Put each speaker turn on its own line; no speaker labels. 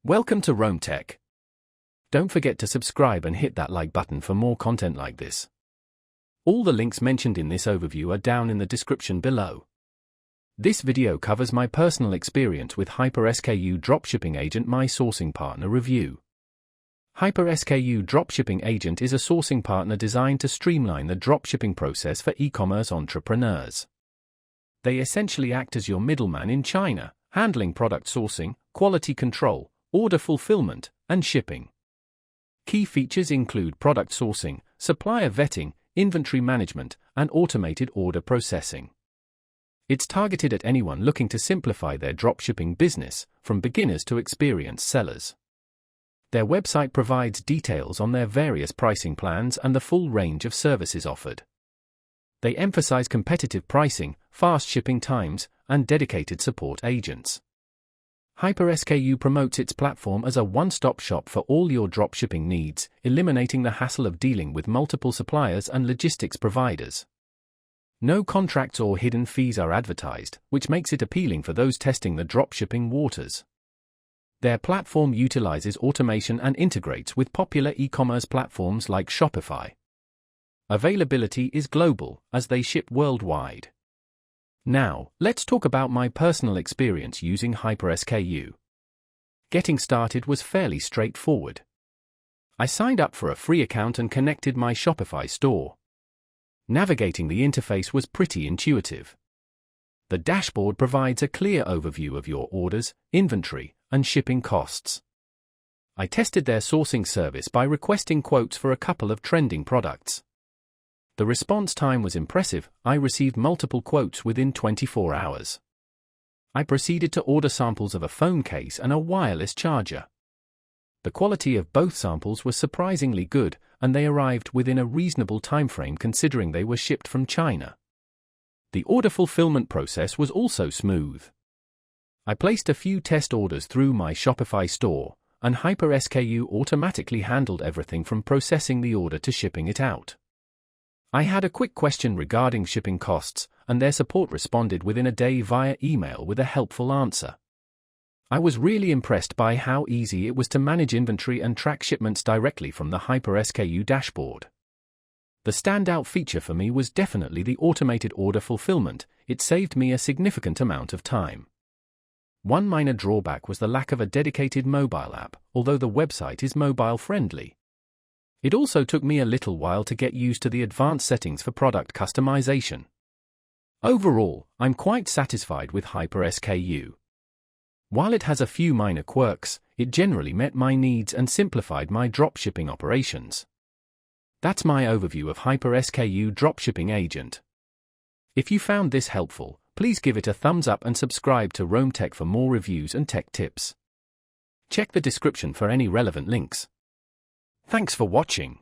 Welcome to Rome Tech. Don't forget to subscribe and hit that like button for more content like this. All the links mentioned in this overview are down in the description below. This video covers my personal experience with HyperSKU Dropshipping Agent, my sourcing partner review. HyperSKU Dropshipping Agent is a sourcing partner designed to streamline the dropshipping process for e-commerce entrepreneurs. They essentially act as your middleman in China, handling product sourcing, quality control, order fulfillment, and shipping. Key features include product sourcing, supplier vetting, inventory management, and automated order processing. It's targeted at anyone looking to simplify their dropshipping business, from beginners to experienced sellers. Their website provides details on their various pricing plans and the full range of services offered. They emphasize competitive pricing, fast shipping times, and dedicated support agents. HyperSKU promotes its platform as a one-stop shop for all your dropshipping needs, eliminating the hassle of dealing with multiple suppliers and logistics providers. No contracts or hidden fees are advertised, which makes it appealing for those testing the dropshipping waters. Their platform utilizes automation and integrates with popular e-commerce platforms like Shopify. Availability is global, as they ship worldwide. Now, let's talk about my personal experience using HyperSKU. Getting started was fairly straightforward. I signed up for a free account and connected my Shopify store. Navigating the interface was pretty intuitive. The dashboard provides a clear overview of your orders, inventory, and shipping costs. I tested their sourcing service by requesting quotes for a couple of trending products. The response time was impressive. I received multiple quotes within 24 hours. I proceeded to order samples of a phone case and a wireless charger. The quality of both samples was surprisingly good, and they arrived within a reasonable timeframe considering they were shipped from China. The order fulfillment process was also smooth. I placed a few test orders through my Shopify store, and HyperSKU automatically handled everything from processing the order to shipping it out. I had a quick question regarding shipping costs, and their support responded within a day via email with a helpful answer. I was really impressed by how easy it was to manage inventory and track shipments directly from the HyperSKU dashboard. The standout feature for me was definitely the automated order fulfillment. It saved me a significant amount of time. One minor drawback was the lack of a dedicated mobile app, although the website is mobile-friendly. It also took me a little while to get used to the advanced settings for product customization. Overall, I'm quite satisfied with HyperSKU. While it has a few minor quirks, it generally met my needs and simplified my dropshipping operations. That's my overview of HyperSKU Dropshipping Agent. If you found this helpful, please give it a thumbs up and subscribe to Rome Tech for more reviews and tech tips. Check the description for any relevant links. Thanks for watching.